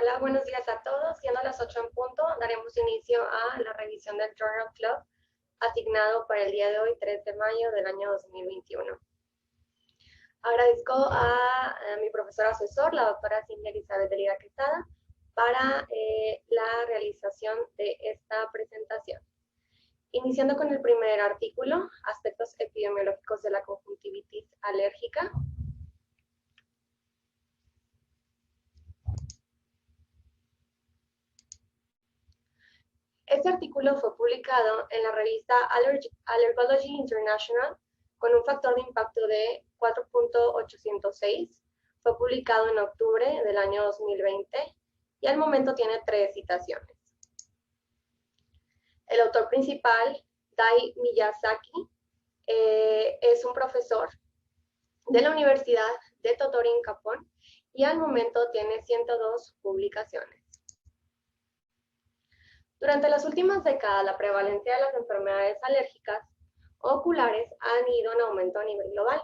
Hola, buenos días a todos. Siendo las 8 en punto, daremos inicio a la revisión del Journal Club asignado para el día de hoy, 3 de mayo del año 2021. Agradezco a mi profesora asesor, la doctora Cindy Elizabeth de Lira Quesada, para la realización de esta presentación. Iniciando con el primer artículo, aspectos epidemiológicos de la conjuntivitis alérgica. Este artículo fue publicado en la revista Allergology International con un factor de impacto de 4.806. Fue publicado en octubre del año 2020 y al momento tiene 3 citaciones. El autor principal, Dai Miyazaki, es un profesor de la Universidad de Tottori en Japón y al momento tiene 102 publicaciones. Durante las últimas décadas, la prevalencia de las enfermedades alérgicas oculares han ido en aumento a nivel global.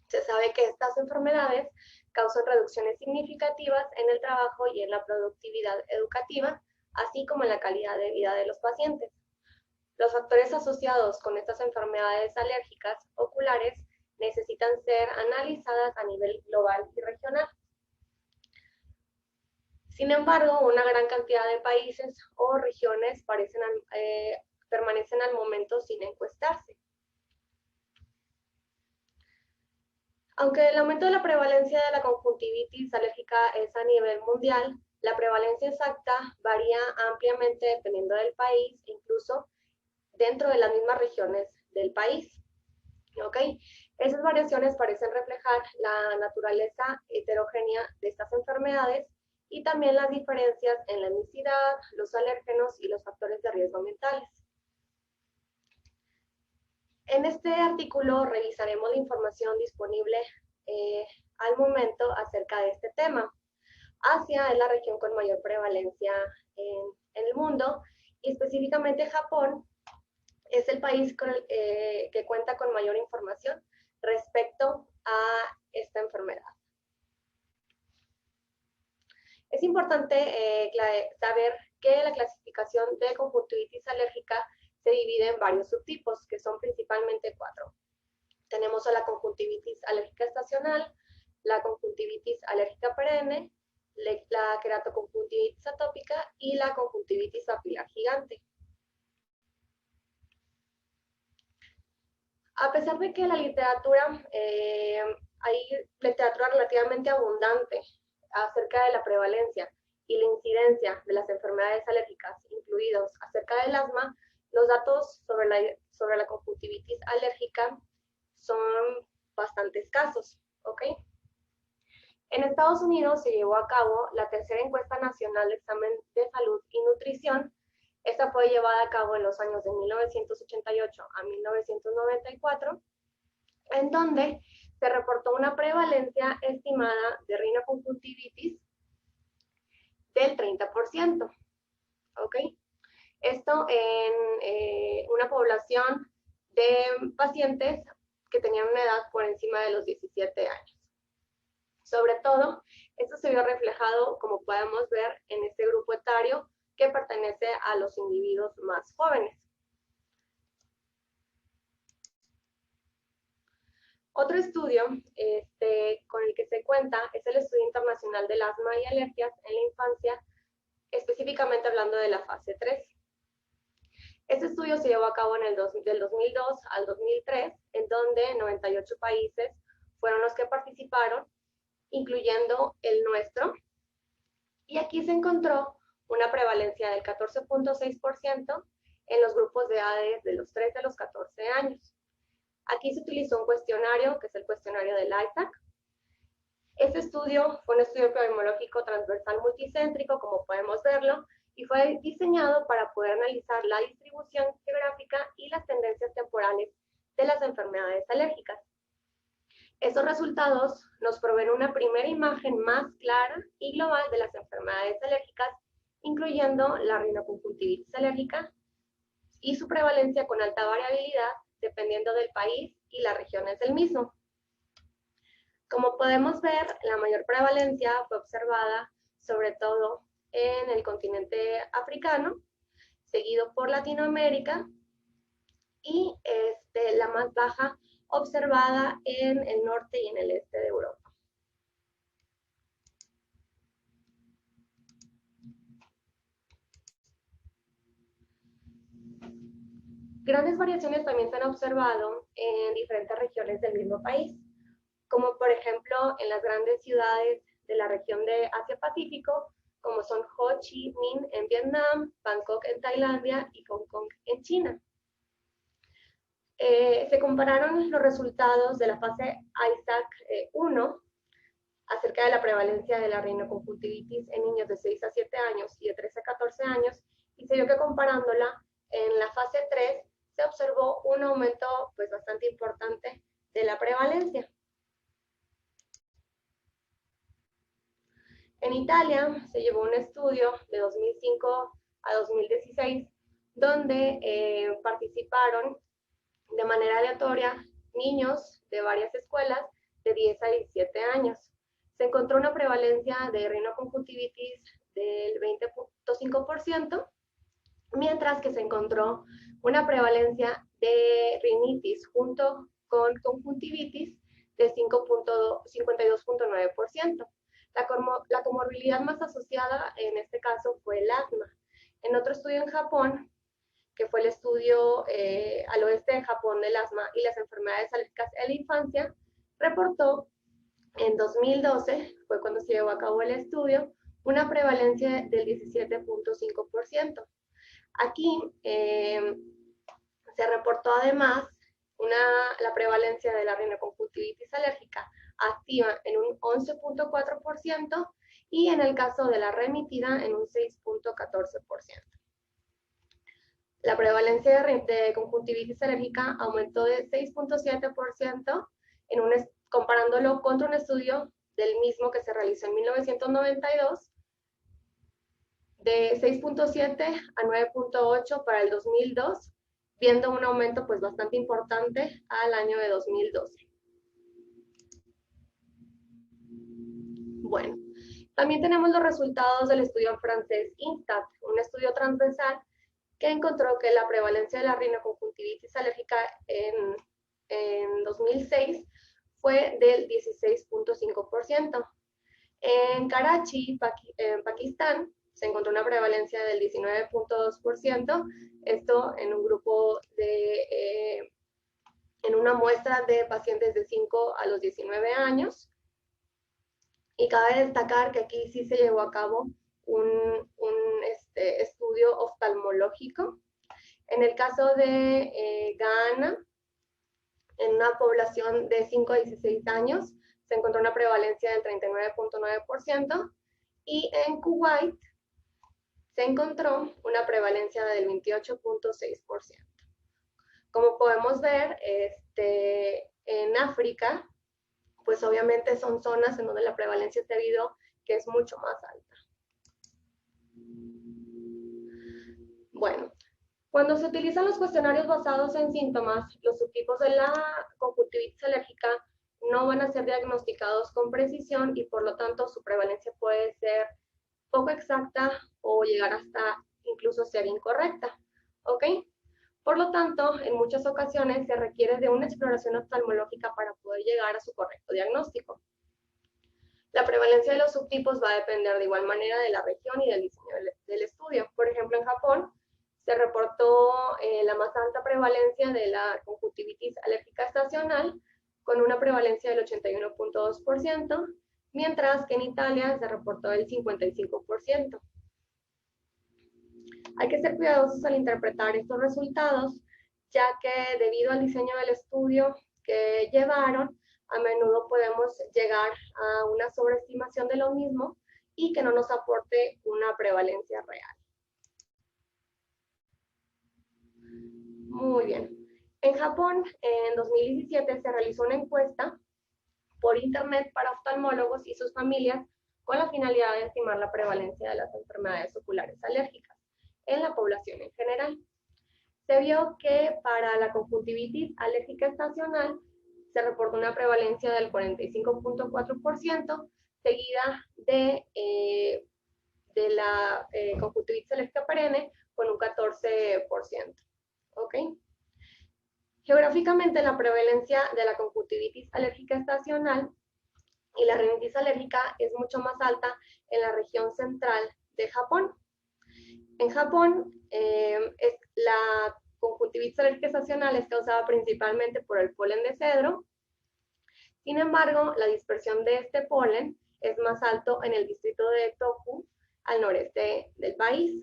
Se sabe que estas enfermedades causan reducciones significativas en el trabajo y en la productividad educativa, así como en la calidad de vida de los pacientes. Los factores asociados con estas enfermedades alérgicas oculares necesitan ser analizadas a nivel global y regional. Sin embargo, una gran cantidad de países o regiones permanecen al momento sin encuestarse. Aunque el aumento de la prevalencia de la conjuntivitis alérgica es a nivel mundial, la prevalencia exacta varía ampliamente dependiendo del país e incluso dentro de las mismas regiones del país. ¿Okay? Esas variaciones parecen reflejar la naturaleza heterogénea de estas enfermedades y también las diferencias en la etnicidad, los alérgenos y los factores de riesgo ambientales. En este artículo revisaremos la información disponible al momento acerca de este tema. Asia es la región con mayor prevalencia en el mundo y específicamente Japón es el país que cuenta con mayor información respecto a esta enfermedad. Es importante saber que la clasificación de conjuntivitis alérgica se divide en varios subtipos, que son principalmente 4. Tenemos a la conjuntivitis alérgica estacional, la conjuntivitis alérgica perenne, la queratoconjuntivitis atópica y la conjuntivitis papilar gigante. A pesar de que la literatura, hay literatura relativamente abundante acerca de la prevalencia y la incidencia de las enfermedades alérgicas, incluidos acerca del asma, los datos sobre la conjuntivitis alérgica son bastante escasos, ¿ok? En Estados Unidos se llevó a cabo la tercera encuesta nacional de examen de salud y nutrición. Esta fue llevada a cabo en los años de 1988 a 1994, en donde se reportó una prevalencia estimada de rinoconjuntivitis del 30%, ¿ok? Esto en una población de pacientes que tenían una edad por encima de los 17 años. Sobre todo, esto se vio reflejado, como podemos ver, en este grupo etario que pertenece a los individuos más jóvenes. Otro estudio con el que se cuenta es el Estudio Internacional del Asma y Alergias en la Infancia, específicamente hablando de la fase 3. Este estudio se llevó a cabo del 2002 al 2003, en donde 98 países fueron los que participaron, incluyendo el nuestro, y aquí se encontró una prevalencia del 14.6% en los grupos de edades de los 3 a los 14 años. Aquí se utilizó un cuestionario, que es el cuestionario del ISAC. Este estudio fue un estudio epidemiológico transversal multicéntrico, como podemos verlo, y fue diseñado para poder analizar la distribución geográfica y las tendencias temporales de las enfermedades alérgicas. Estos resultados nos proveen una primera imagen más clara y global de las enfermedades alérgicas, incluyendo la rinoconjuntivitis alérgica y su prevalencia con alta variabilidad dependiendo del país y las regiones del mismo. Como podemos ver, la mayor prevalencia fue observada sobre todo en el continente africano, seguido por Latinoamérica, y la más baja observada en el norte y en el este de Europa. Grandes variaciones también se han observado en diferentes regiones del mismo país, como por ejemplo en las grandes ciudades de la región de Asia-Pacífico, como son Ho Chi Minh en Vietnam, Bangkok en Tailandia y Hong Kong en China. Se compararon los resultados de la fase ISAC-1 acerca de la prevalencia de la rinoconjuntivitis en niños de 6 a 7 años y de 13 a 14 años, y se vio que comparándola en la fase 3 se observó un aumento pues bastante importante de la prevalencia. En Italia se llevó un estudio de 2005 a 2016 donde participaron de manera aleatoria niños de varias escuelas de 10 a 17 años. Se encontró una prevalencia de rinoconjuntivitis del 20.5%, mientras que se encontró una prevalencia de rinitis junto con conjuntivitis de 52.9%. La comorbilidad más asociada en este caso fue el asma. En otro estudio en Japón, que fue el estudio al oeste de Japón del asma y las enfermedades alérgicas en la infancia, reportó en 2012, fue cuando se llevó a cabo el estudio, una prevalencia del 17.5%. Aquí se reportó además la prevalencia de la rinoconjuntivitis alérgica activa en un 11.4% y en el caso de la remitida en un 6.14%. La prevalencia de conjuntivitis alérgica aumentó de 6.7% comparándolo contra un estudio del mismo que se realizó en 1992, de 6.7 a 9.8 para el 2002, viendo un aumento pues bastante importante al año de 2012. Bueno, también tenemos los resultados del estudio francés INSTAT, un estudio transversal que encontró que la prevalencia de la rinoconjuntivitis alérgica en 2006 fue del 16.5%. En Karachi, en Pakistán, se encontró una prevalencia del 19.2%, esto en un grupo en una muestra de pacientes de 5 a los 19 años. Y cabe destacar que aquí sí se llevó a cabo un estudio oftalmológico. En el caso de Ghana, en una población de 5 a 16 años, se encontró una prevalencia del 39.9%, y en Kuwait se encontró una prevalencia del 28.6%. Como podemos ver, en África, pues obviamente son zonas en donde la prevalencia es debido que es mucho más alta. Bueno, cuando se utilizan los cuestionarios basados en síntomas, los subtipos de la conjuntivitis alérgica no van a ser diagnosticados con precisión y por lo tanto su prevalencia puede ser poco exacta o llegar hasta incluso ser incorrecta, ¿ok? Por lo tanto, en muchas ocasiones se requiere de una exploración oftalmológica para poder llegar a su correcto diagnóstico. La prevalencia de los subtipos va a depender de igual manera de la región y del diseño del estudio. Por ejemplo, en Japón se reportó la más alta prevalencia de la conjuntivitis alérgica estacional, con una prevalencia del 81.2%, mientras que en Italia se reportó el 55%. Hay que ser cuidadosos al interpretar estos resultados, ya que debido al diseño del estudio que llevaron, a menudo podemos llegar a una sobreestimación de lo mismo y que no nos aporte una prevalencia real. Muy bien. En Japón, en 2017, se realizó una encuesta por internet para oftalmólogos y sus familias con la finalidad de estimar la prevalencia de las enfermedades oculares alérgicas en la población en general. Se vio que para la conjuntivitis alérgica estacional se reportó una prevalencia del 45.4%, seguida de la conjuntivitis alérgica perenne con un 14%. ¿Ok? Geográficamente, la prevalencia de la conjuntivitis alérgica estacional y la rinitis alérgica es mucho más alta en la región central de Japón. En Japón, la conjuntivitis alérgica estacional es causada principalmente por el polen de cedro. Sin embargo, la dispersión de este polen es más alto en el distrito de Tohoku, al noreste del país,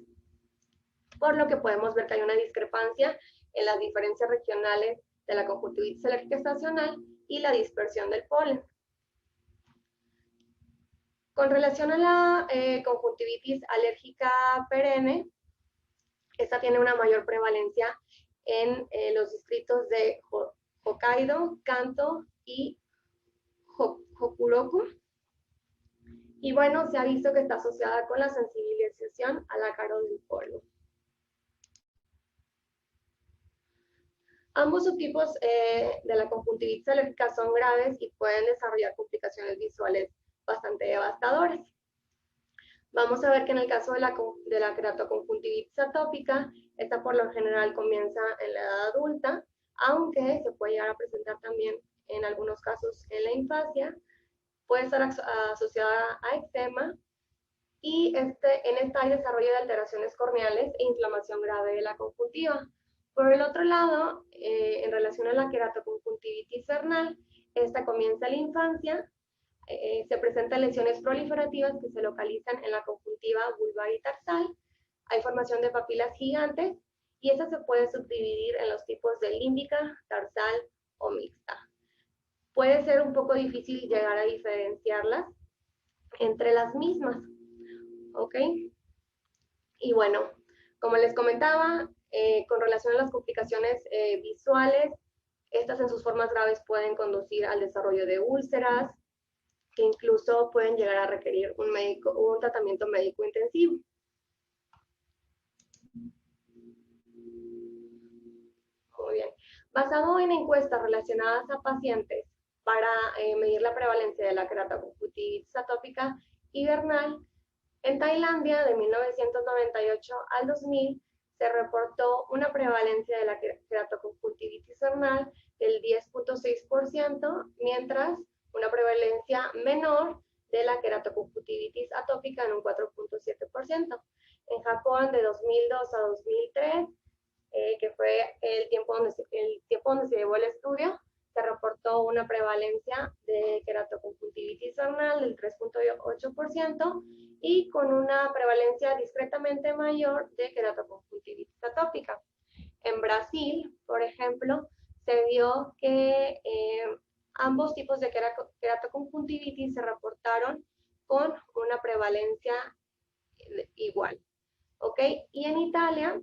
por lo que podemos ver que hay una discrepancia en las diferencias regionales de la conjuntivitis alérgica estacional y la dispersión del polen. Con relación a la conjuntivitis alérgica perenne, esta tiene una mayor prevalencia en los distritos de Hokkaido, Kanto y Hokuroku. Y bueno, se ha visto que está asociada con la sensibilización al ácaro del polvo. Ambos subtipos de la conjuntivitis alérgica son graves y pueden desarrollar complicaciones visuales bastante devastadoras. Vamos a ver que en el caso de la queratoconjuntivitis atópica, esta por lo general comienza en la edad adulta, aunque se puede llegar a presentar también en algunos casos en la infancia. Puede estar asociada a eczema y en esta hay desarrollo de alteraciones corneales e inflamación grave de la conjuntiva. Por el otro lado, en relación a la queratoconjuntivitis vernal, esta comienza en la infancia, se presentan lesiones proliferativas que se localizan en la conjuntiva vulvar y tarsal, hay formación de papilas gigantes y esta se puede subdividir en los tipos de límbica, tarsal o mixta. Puede ser un poco difícil llegar a diferenciarlas entre las mismas, ¿ok? Y bueno, como les comentaba, con relación a las complicaciones visuales, estas en sus formas graves pueden conducir al desarrollo de úlceras, que incluso pueden llegar a requerir un tratamiento médico intensivo. Muy bien. Basado en encuestas relacionadas a pacientes para medir la prevalencia de la queratoconjuntivitis atópica hibernal, en Tailandia, de 1998 al 2000, se reportó una prevalencia de la queratoconjuntivitis vernal del 10.6%, mientras una prevalencia menor de la queratoconjuntivitis atópica en un 4.7%. En Japón, de 2002 a 2003, que fue el tiempo donde se llevó el estudio, se reportó una prevalencia de queratoconjuntivitis vernal del 3.8% y con una prevalencia discretamente mayor de queratoconjuntivitis atópica. En Brasil, por ejemplo, se vio que ambos tipos de queratoconjuntivitis se reportaron con una prevalencia igual. ¿Ok? Y en Italia,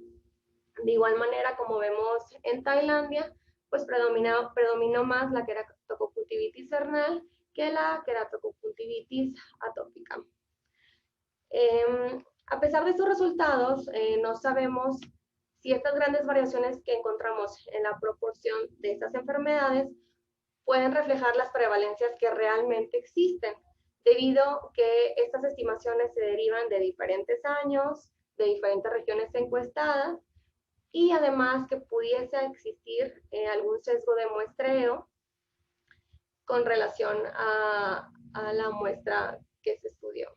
de igual manera como vemos en Tailandia, pues predominó más la queratoconjuntivitis vernal que la queratoconjuntivitis atópica. A pesar de estos resultados, no sabemos si estas grandes variaciones que encontramos en la proporción de estas enfermedades pueden reflejar las prevalencias que realmente existen, debido a que estas estimaciones se derivan de diferentes años, de diferentes regiones encuestadas, y además que pudiese existir algún sesgo de muestreo con relación a la muestra que se estudió.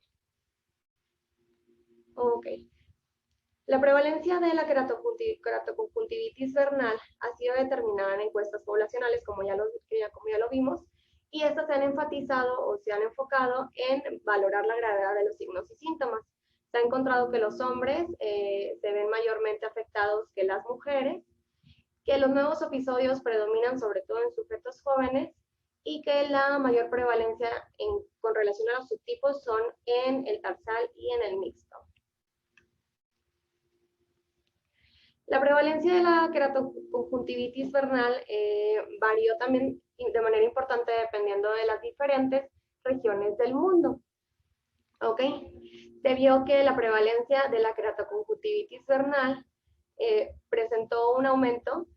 Ok. La prevalencia de la queratoconjuntivitis vernal ha sido determinada en encuestas poblacionales, como ya lo vimos, y estas se han enfatizado o se han enfocado en valorar la gravedad de los signos y síntomas. Se ha encontrado que los hombres se ven mayormente afectados que las mujeres, que los nuevos episodios predominan sobre todo en sujetos jóvenes y que la mayor prevalencia con relación a los subtipos son en el tarsal y en el mixto. La prevalencia de la queratoconjuntivitis vernal varió también de manera importante dependiendo de las diferentes regiones del mundo. ¿Ok? Se vio que la prevalencia de la queratoconjuntivitis vernal presentó un aumento,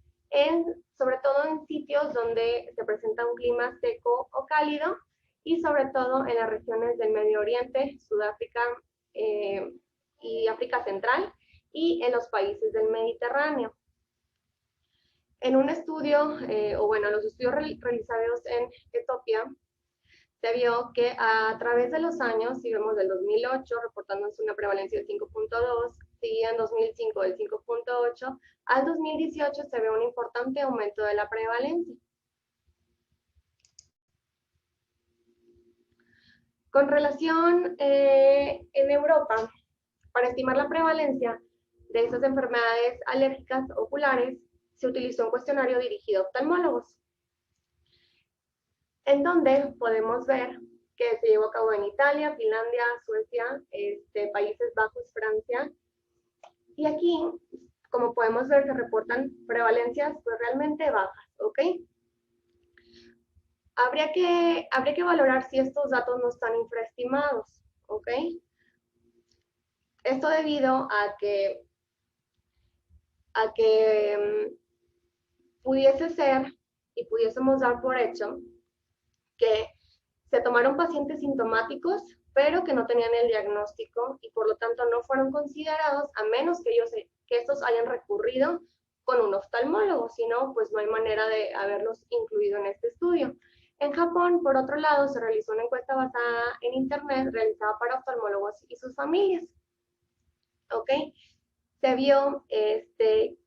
sobre todo en sitios donde se presenta un clima seco o cálido y sobre todo en las regiones del Medio Oriente, Sudáfrica y África Central, y en los países del Mediterráneo. En un estudio, los estudios realizados en Etiopía, se vio que a través de los años, si vemos del 2008, reportándose una prevalencia del 5.2, seguía en 2005 del 5.8, al 2018 se ve un importante aumento de la prevalencia. Con relación en Europa, para estimar la prevalencia de estas enfermedades alérgicas oculares, se utilizó un cuestionario dirigido a oftalmólogos, en donde podemos ver que se llevó a cabo en Italia, Finlandia, Suecia, Países Bajos, Francia. Y aquí, como podemos ver, se reportan prevalencias pues realmente bajas, ¿ok? Habría que valorar si estos datos no están infraestimados, ¿ok? Esto debido a que pudiese ser y pudiésemos dar por hecho que se tomaron pacientes sintomáticos, pero que no tenían el diagnóstico y por lo tanto no fueron considerados, a menos que estos hayan recurrido con un oftalmólogo, si no, pues no hay manera de haberlos incluido en este estudio. En Japón, por otro lado, se realizó una encuesta basada en internet realizada para oftalmólogos y sus familias. ¿Ok? Se vio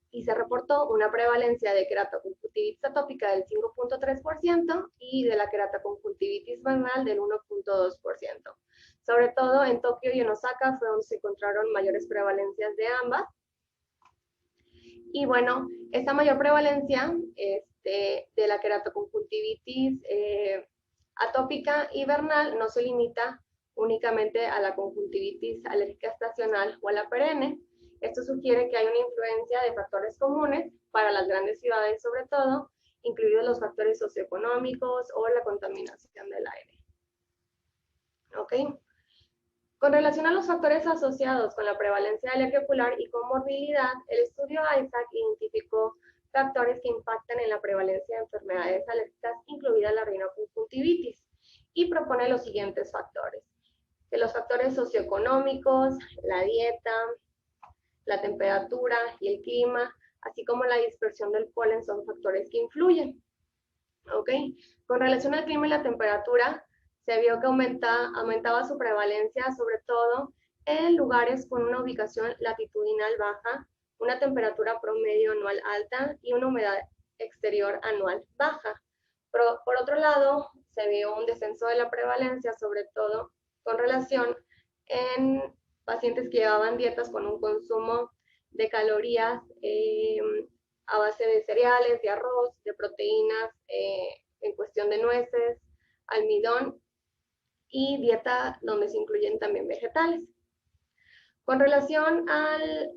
y se reportó una prevalencia de queratoconjuntivitis atópica del 5.3% y de la queratoconjuntivitis banal del 1.2%. Sobre todo en Tokio y en Osaka fue donde se encontraron mayores prevalencias de ambas. Y bueno, esta mayor prevalencia de la queratoconjuntivitis atópica hibernal no se limita únicamente a la conjuntivitis alérgica estacional o a la perenne. Esto sugiere que hay una influencia de factores comunes para las grandes ciudades sobre todo, incluidos los factores socioeconómicos o la contaminación del aire. ¿Ok? Con relación a los factores asociados con la prevalencia de alergia ocular y comorbilidad, el estudio ISAC identificó factores que impactan en la prevalencia de enfermedades alérgicas, incluida la rinoconjuntivitis, y propone los siguientes factores. Que los factores socioeconómicos, la dieta, la temperatura y el clima, así como la dispersión del polen son factores que influyen. ¿Ok? Con relación al clima y la temperatura, se vio que aumentaba su prevalencia, sobre todo en lugares con una ubicación latitudinal baja, una temperatura promedio anual alta y una humedad exterior anual baja. Pero, por otro lado, se vio un descenso de la prevalencia, sobre todo con relación en pacientes que llevaban dietas con un consumo de calorías a base de cereales, de arroz, de proteínas, en cuestión de nueces, almidón y dieta donde se incluyen también vegetales. Con relación al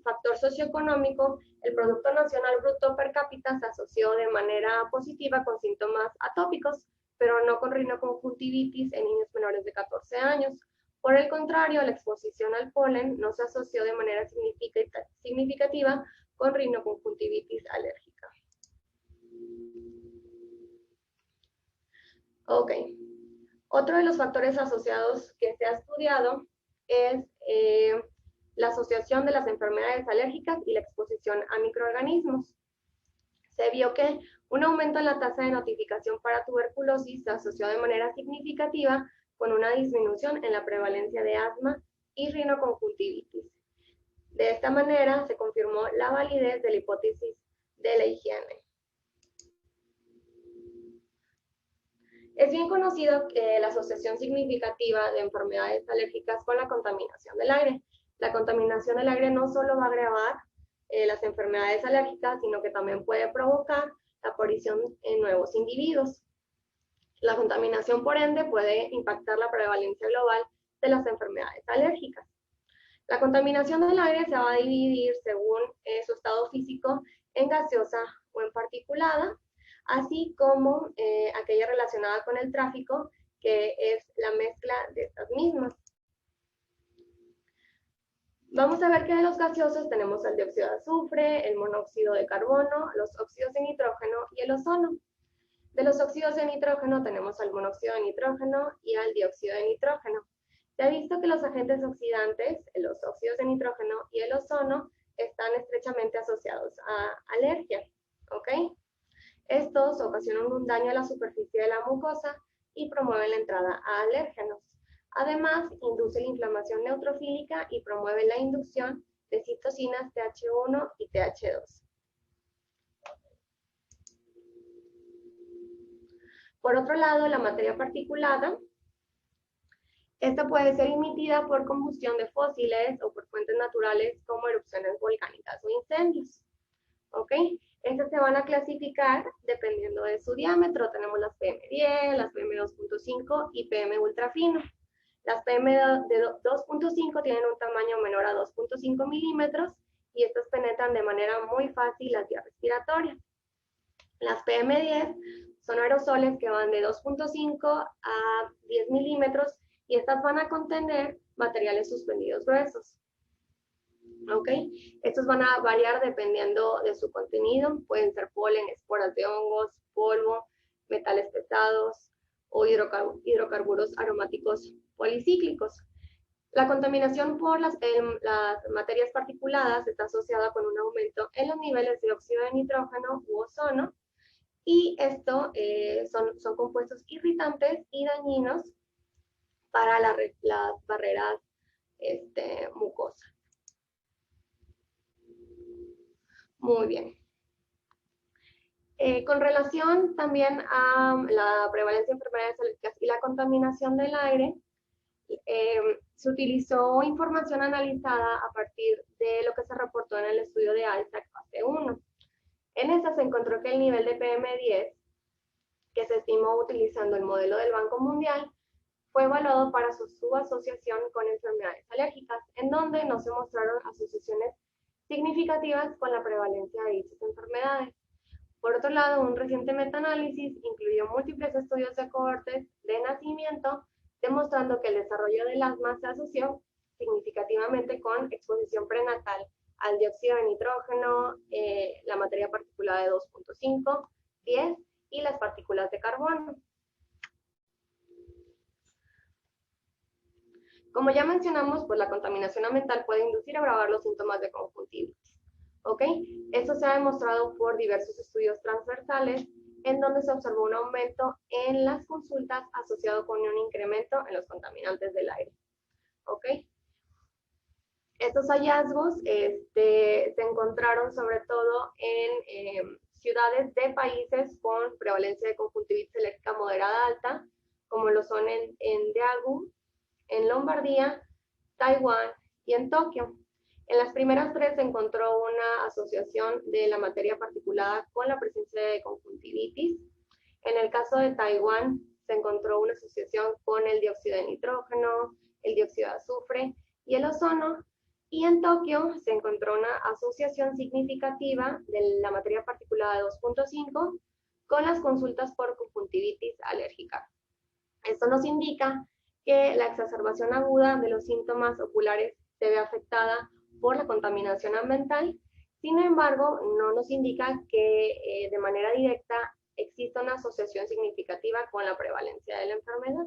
factor socioeconómico, el Producto Nacional Bruto per cápita se asoció de manera positiva con síntomas atópicos, pero no con rinoconjuntivitis en niños menores de 14 años. Por el contrario, la exposición al polen no se asoció de manera significativa con rinoconjuntivitis alérgica. Ok. Otro de los factores asociados que se ha estudiado es la asociación de las enfermedades alérgicas y la exposición a microorganismos. Se vio que un aumento en la tasa de notificación para tuberculosis se asoció de manera significativa con una disminución en la prevalencia de asma y rinoconjuntivitis. De esta manera se confirmó la validez de la hipótesis de la higiene. Es bien conocido que la asociación significativa de enfermedades alérgicas con la contaminación del aire. La contaminación del aire no solo va a agravar las enfermedades alérgicas, sino que también puede provocar la aparición en nuevos individuos. La contaminación, por ende, puede impactar la prevalencia global de las enfermedades alérgicas. La contaminación del aire se va a dividir según su estado físico en gaseosa o en particulada, así como aquella relacionada con el tráfico, que es la mezcla de estas mismas. Vamos a ver que de los gaseosos tenemos el dióxido de azufre, el monóxido de carbono, los óxidos de nitrógeno y el ozono. De los óxidos de nitrógeno tenemos al monóxido de nitrógeno y al dióxido de nitrógeno. Se ha visto que los agentes oxidantes, los óxidos de nitrógeno y el ozono, están estrechamente asociados a alergia, ¿ok? Estos ocasionan un daño a la superficie de la mucosa y promueven la entrada a alérgenos. Además, induce la inflamación neutrofílica y promueve la inducción de citocinas TH1 y TH2. Por otro lado, la materia particulada, esta puede ser emitida por combustión de fósiles o por fuentes naturales como erupciones volcánicas o incendios. ¿Ok? Estas se van a clasificar dependiendo de su diámetro. Tenemos las PM10, las PM2.5 y PM ultrafino. Las PM de 2.5 tienen un tamaño menor a 2.5 milímetros y estas penetran de manera muy fácil las vías respiratorias. Las PM10 son aerosoles que van de 2.5 a 10 milímetros y estas van a contener materiales suspendidos gruesos. ¿Ok? Estos van a variar dependiendo de su contenido. Pueden ser polen, esporas de hongos, polvo, metales pesados o hidrocarburos aromáticos policíclicos. La contaminación por las materias particuladas está asociada con un aumento en los niveles de óxido de nitrógeno u ozono, y esto son compuestos irritantes y dañinos para las barreras mucosas. Muy bien. Con relación también a la prevalencia de enfermedades alérgicas y la contaminación del aire, se utilizó información analizada a partir de lo que se reportó en el estudio de ISAC fase 1. En esta se encontró que el nivel de PM10, que se estimó utilizando el modelo del Banco Mundial, fue evaluado para su asociación con enfermedades alérgicas, en donde no se mostraron asociaciones significativas con la prevalencia de dichas enfermedades. Por otro lado, un reciente metaanálisis incluyó múltiples estudios de cohortes de nacimiento, demostrando que el desarrollo del asma se asoció significativamente con exposición prenatal al dióxido de nitrógeno, la materia particulada de 2.5, 10 y las partículas de carbono. Como ya mencionamos, pues la contaminación ambiental puede inducir a agravar los síntomas de conjuntivitis. ¿Ok? Esto se ha demostrado por diversos estudios transversales, en donde se observó un aumento en las consultas asociado con un incremento en los contaminantes del aire. ¿Ok? Estos hallazgos se encontraron sobre todo en ciudades de países con prevalencia de conjuntivitis alérgica moderada alta, como lo son en Daegu, en Lombardía, Taiwán y en Tokio. En las primeras tres se encontró una asociación de la materia particulada con la presencia de conjuntivitis. En el caso de Taiwán se encontró una asociación con el dióxido de nitrógeno, el dióxido de azufre y el ozono. Y en Tokio se encontró una asociación significativa de la materia particulada de 2.5 con las consultas por conjuntivitis alérgica. Esto nos indica que la exacerbación aguda de los síntomas oculares se ve afectada por la contaminación ambiental. Sin embargo, no nos indica que de manera directa exista una asociación significativa con la prevalencia de la enfermedad.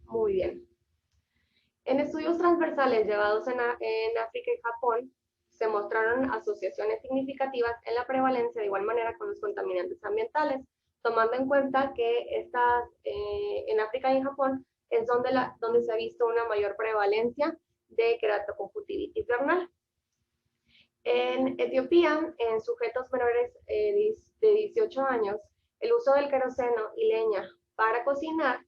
Muy bien. En estudios transversales llevados en África y Japón, se mostraron asociaciones significativas en la prevalencia de igual manera con los contaminantes ambientales, tomando en cuenta que en África y en Japón es donde se ha visto una mayor prevalencia de queratoconjuntivitis vernal. En Etiopía, en sujetos menores de 18 años, el uso del queroseno y leña para cocinar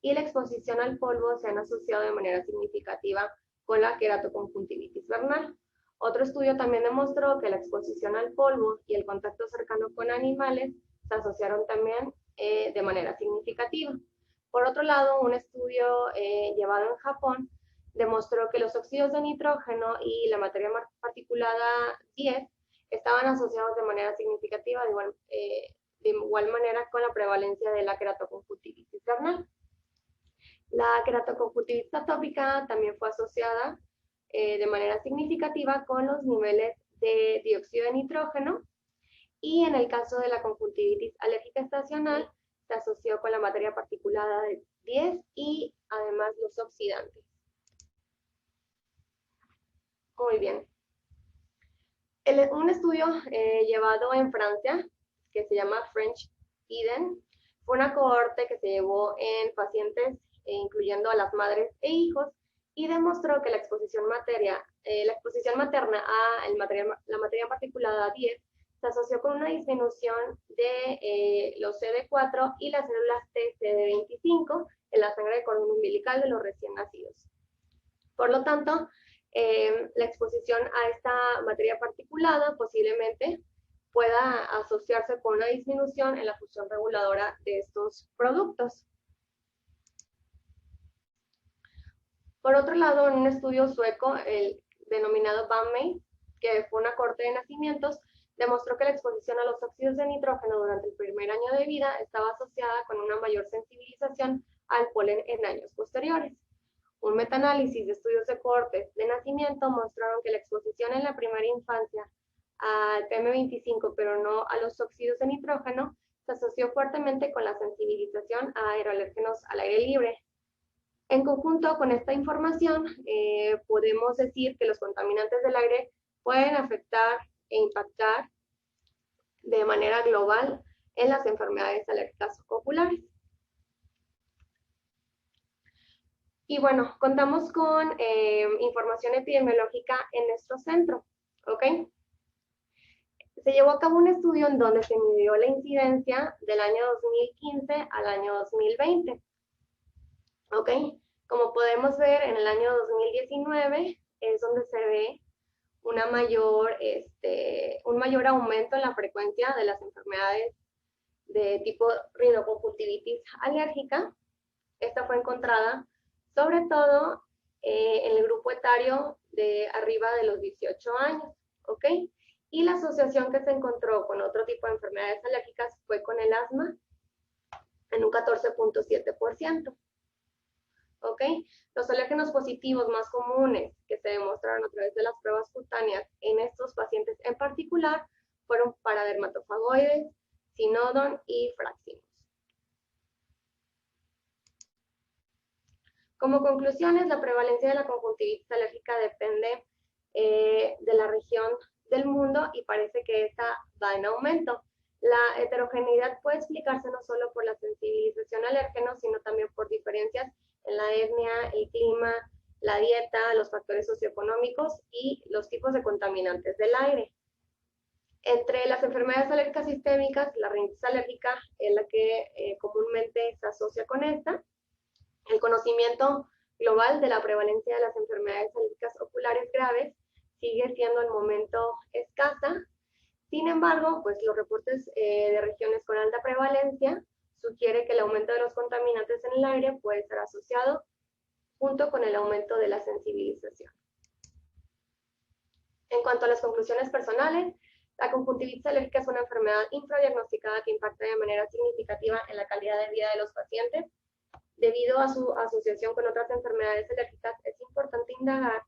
y la exposición al polvo se han asociado de manera significativa con la queratoconjuntivitis vernal. Otro estudio también demostró que la exposición al polvo y el contacto cercano con animales se asociaron también de manera significativa. Por otro lado, un estudio llevado en Japón demostró que los óxidos de nitrógeno y la materia particulada 10 estaban asociados de manera significativa, de igual manera con la prevalencia de la queratoconjuntivitis vernal. La queratoconjuntivitis atópica también fue asociada de manera significativa con los niveles de dióxido de nitrógeno y en el caso de la conjuntivitis alérgica estacional, se asoció con la materia particulada de 10 y además los oxidantes. Muy bien. Un estudio llevado en Francia, que se llama French Eden, fue una cohorte que se llevó en pacientes, incluyendo a las madres e hijos, y demostró que la exposición materna a la materia particulada 10 se asoció con una disminución de los CD4 y las células TCD25 en la sangre de cordón umbilical de los recién nacidos. Por lo tanto, la exposición a esta materia particulada posiblemente pueda asociarse con una disminución en la función reguladora de estos productos. Por otro lado, en un estudio sueco, el denominado BAMMEI, que fue una corte de nacimientos, demostró que la exposición a los óxidos de nitrógeno durante el primer año de vida estaba asociada con una mayor sensibilización al polen en años posteriores. Un metaanálisis de estudios de cohortes de nacimiento mostraron que la exposición en la primera infancia al PM25, pero no a los óxidos de nitrógeno, se asoció fuertemente con la sensibilización a aeroalérgenos al aire libre. En conjunto con esta información, podemos decir que los contaminantes del aire pueden afectar e impactar de manera global en las enfermedades alérgicas oculares. Y bueno, contamos con información epidemiológica en nuestro centro, ¿ok? Se llevó a cabo un estudio en donde se midió la incidencia del año 2015 al año 2020, ¿ok? Como podemos ver, en el año 2019 es donde se ve un mayor aumento en la frecuencia de las enfermedades de tipo rinoconjuntivitis alérgica. Esta fue encontrada sobre todo en el grupo etario de arriba de los 18 años, ¿ok? Y la asociación que se encontró con otro tipo de enfermedades alérgicas fue con el asma en un 14.7%. ¿Ok? Los alérgenos positivos más comunes que se demostraron a través de las pruebas cutáneas en estos pacientes en particular fueron paradermatofagoides, Sinodon y Fraxinus. Como conclusiones, la prevalencia de la conjuntivitis alérgica depende de la región del mundo y parece que esta va en aumento. La heterogeneidad puede explicarse no solo por la sensibilización a alérgenos, sino también por diferencias en la etnia, el clima, la dieta, los factores socioeconómicos y los tipos de contaminantes del aire. Entre las enfermedades alérgicas sistémicas, la rinitis alérgica es la que comúnmente se asocia con esta. El conocimiento global de la prevalencia de las enfermedades alérgicas oculares graves sigue siendo al momento escasa. Sin embargo, pues los reportes de regiones con alta prevalencia sugiere que el aumento de los contaminantes en el aire puede estar asociado junto con el aumento de la sensibilización. En cuanto a las conclusiones personales, la conjuntivitis alérgica es una enfermedad infradiagnosticada que impacta de manera significativa en la calidad de vida de los pacientes. Debido a su asociación con otras enfermedades alérgicas, es importante indagar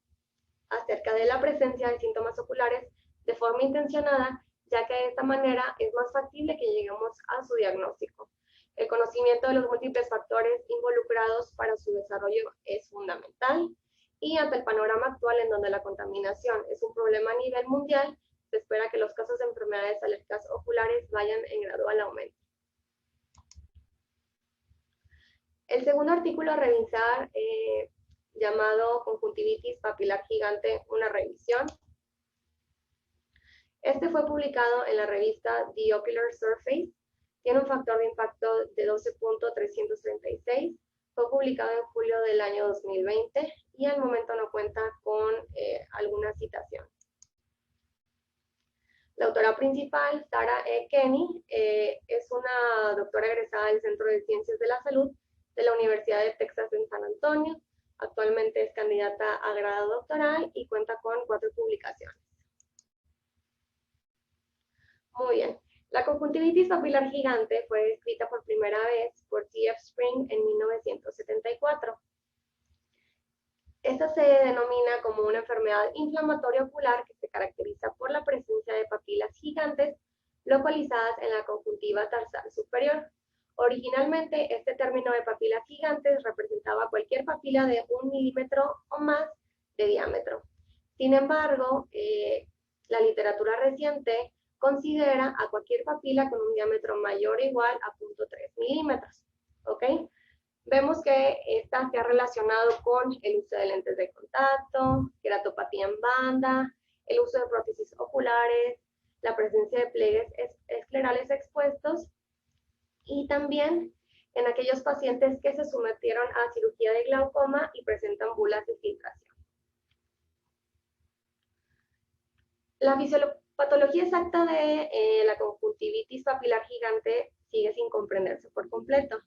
acerca de la presencia de síntomas oculares de forma intencionada, ya que de esta manera es más factible que lleguemos a su diagnóstico. El conocimiento de los múltiples factores involucrados para su desarrollo es fundamental, y ante el panorama actual en donde la contaminación es un problema a nivel mundial, se espera que los casos de enfermedades alérgicas oculares vayan en gradual aumento. El segundo artículo a revisar, llamado Conjuntivitis papilar gigante, una revisión. Este fue publicado en la revista The Ocular Surface. Tiene un factor de impacto de 12.336. Fue publicado en julio del año 2020 y al momento no cuenta con alguna citación. La autora principal, Sarah E. Kenny, es una doctora egresada del Centro de Ciencias de la Salud de la Universidad de Texas en San Antonio. Actualmente es candidata a grado doctoral y cuenta con 4 publicaciones. Muy bien. La conjuntivitis papilar gigante fue descrita por primera vez por T.F. Spring en 1974. Esta se denomina como una enfermedad inflamatoria ocular que se caracteriza por la presencia de papilas gigantes localizadas en la conjuntiva tarsal superior. Originalmente, este término de papilas gigantes representaba cualquier papila de 1 milímetro o más de diámetro. Sin embargo, la literatura reciente considera a cualquier papila con un diámetro mayor o igual a 0.3 milímetros. ¿Ok? Vemos que esta se ha relacionado con el uso de lentes de contacto, queratopatía en banda, el uso de prótesis oculares, la presencia de pliegues esclerales expuestos y también en aquellos pacientes que se sometieron a cirugía de glaucoma y presentan bulas de filtración. La fisiopatología exacta de la conjuntivitis papilar gigante sigue sin comprenderse por completo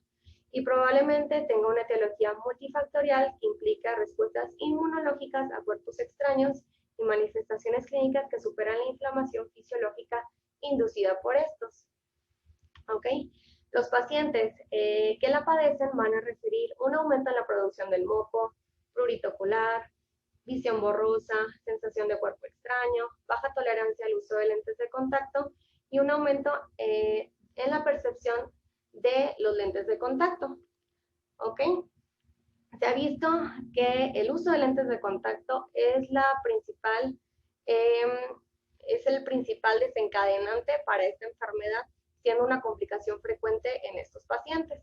y probablemente tenga una etiología multifactorial que implica respuestas inmunológicas a cuerpos extraños y manifestaciones clínicas que superan la inflamación fisiológica inducida por estos. ¿Ok? Los pacientes que la padecen van a referir un aumento en la producción del moco, prurito ocular, visión borrosa, sensación de cuerpo extraño, baja tolerancia al uso de lentes de contacto y un aumento en la percepción de los lentes de contacto. ¿Ok? Se ha visto que el uso de lentes de contacto es el principal desencadenante para esta enfermedad, siendo una complicación frecuente en estos pacientes.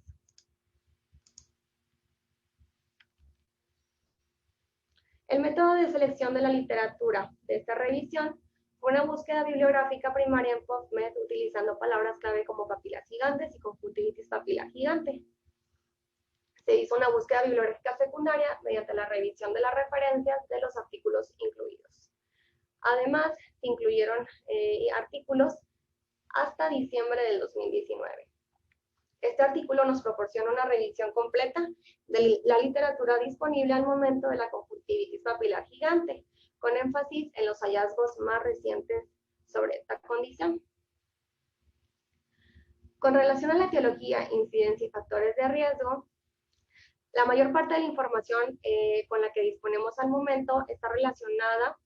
El método de selección de la literatura de esta revisión fue una búsqueda bibliográfica primaria en PubMed utilizando palabras clave como papilas gigantes y conjuntivitis papilar gigante. Se hizo una búsqueda bibliográfica secundaria mediante la revisión de las referencias de los artículos incluidos. Además, se incluyeron artículos hasta diciembre del 2019. Este artículo nos proporciona una revisión completa de la literatura disponible al momento de la conjuntivitis papilar gigante, con énfasis en los hallazgos más recientes sobre esta condición. Con relación a la etiología, incidencia y factores de riesgo, la mayor parte de la información con la que disponemos al momento está relacionada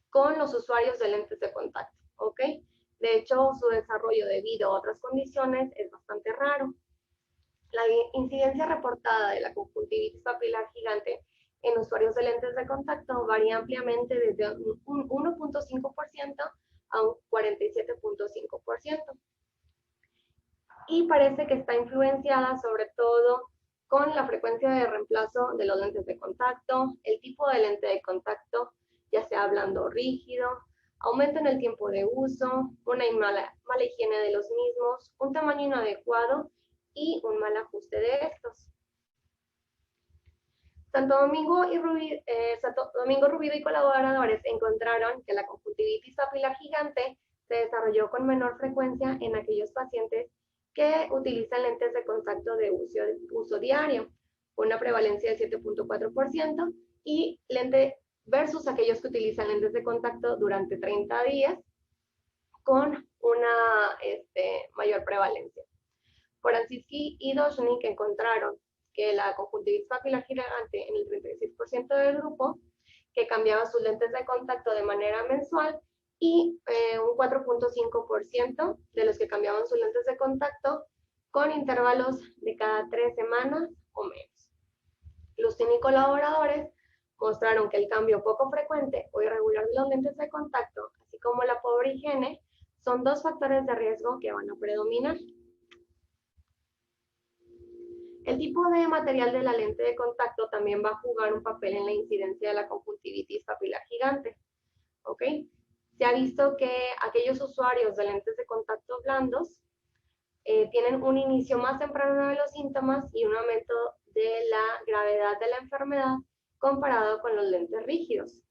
con los usuarios de lentes de contacto, ¿ok? De hecho, su desarrollo debido a otras condiciones es bastante raro. La incidencia reportada de la conjuntivitis papilar gigante en usuarios de lentes de contacto varía ampliamente desde un 1.5% a un 47.5%. Y parece que está influenciada sobre todo con la frecuencia de reemplazo de los lentes de contacto, el tipo de lente de contacto, ya sea blando o rígido, aumento en el tiempo de uso, una mala higiene de los mismos, un tamaño inadecuado y un mal ajuste de estos. Santo Domingo Rubido y colaboradores encontraron que la conjuntivitis papilar gigante se desarrolló con menor frecuencia en aquellos pacientes que utilizan lentes de contacto de uso diario, con una prevalencia del 7.4%, y versus aquellos que utilizan lentes de contacto durante 30 días, con una mayor prevalencia. Poransky y Doshnik encontraron que la conjuntivitis papilar gigante en el 36% del grupo, que cambiaba sus lentes de contacto de manera mensual, y un 4.5% de los que cambiaban sus lentes de contacto con intervalos de cada 3 semanas o menos. Lustin y colaboradores mostraron que el cambio poco frecuente o irregular de los lentes de contacto, así como la pobre higiene, son dos factores de riesgo que van a predominar. El tipo de material de la lente de contacto también va a jugar un papel en la incidencia de la conjuntivitis papilar gigante. ¿Ok? Se ha visto que aquellos usuarios de lentes de contacto blandos tienen un inicio más temprano de los síntomas y un aumento de la gravedad de la enfermedad comparado con los lentes rígidos.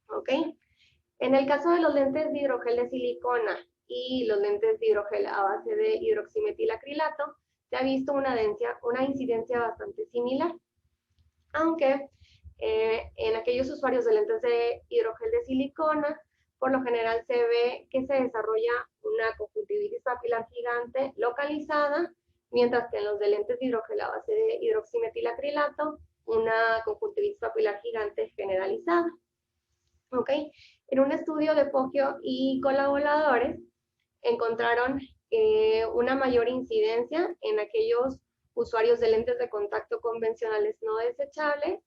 ¿Ok? En el caso de los lentes de hidrogel de silicona y los lentes de hidrogel a base de hidroximetilacrilato, se ha visto una incidencia bastante similar, aunque en aquellos usuarios de lentes de hidrogel de silicona, por lo general se ve que se desarrolla una conjuntivitis papilar gigante localizada, mientras que en los de lentes de hidrogel a base de hidroximetilacrilato, una conjuntivitis papilar gigante generalizada. ¿Ok? En un estudio de Poggio y colaboradores encontraron una mayor incidencia en aquellos usuarios de lentes de contacto convencionales no desechables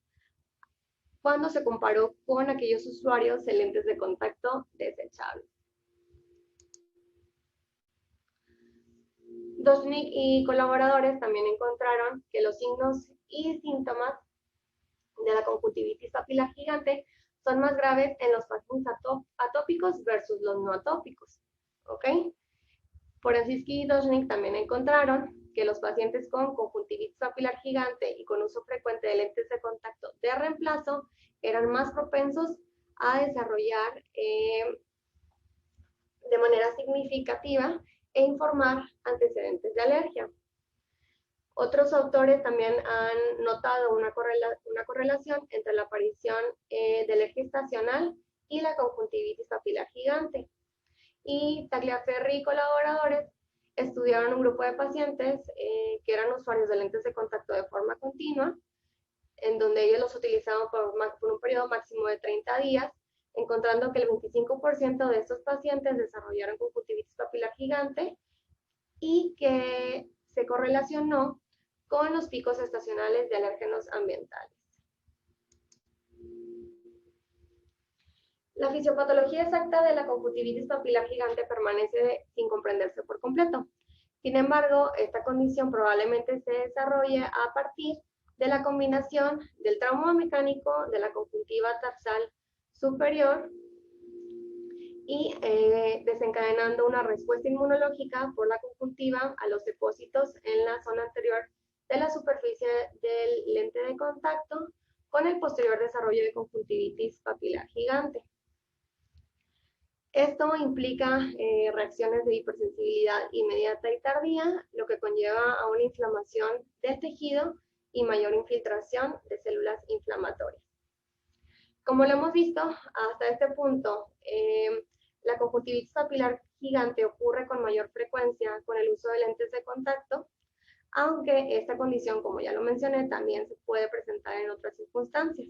cuando se comparó con aquellos usuarios de lentes de contacto desechables. Doznik y colaboradores también encontraron que los signos y síntomas de la conjuntivitis papilar gigante son más graves en los pacientes atópicos versus los no atópicos. ¿Ok? Porazinski y Doznik también encontraron que los pacientes con conjuntivitis papilar gigante y con uso frecuente de lentes de contacto de reemplazo eran más propensos a desarrollar de manera significativa e informar antecedentes de alergia. Otros autores también han notado una correlación entre la aparición de alergia estacional y la conjuntivitis papilar gigante. Y Tagliaferri y colaboradores estudiaron un grupo de pacientes que eran usuarios de lentes de contacto de forma continua, en donde ellos los utilizaban por un periodo máximo de 30 días, encontrando que el 25% de estos pacientes desarrollaron conjuntivitis papilar gigante y que se correlacionó con los picos estacionales de alérgenos ambientales. La fisiopatología exacta de la conjuntivitis papilar gigante permanece sin comprenderse por completo. Sin embargo, esta condición probablemente se desarrolle a partir de la combinación del trauma mecánico de la conjuntiva tarsal superior y desencadenando una respuesta inmunológica por la conjuntiva a los depósitos en la zona anterior de la superficie del lente de contacto con el posterior desarrollo de conjuntivitis papilar gigante. Esto implica reacciones de hipersensibilidad inmediata y tardía, lo que conlleva a una inflamación del tejido y mayor infiltración de células inflamatorias. Como lo hemos visto hasta este punto, la conjuntivitis papilar gigante ocurre con mayor frecuencia con el uso de lentes de contacto, aunque esta condición, como ya lo mencioné, también se puede presentar en otras circunstancias.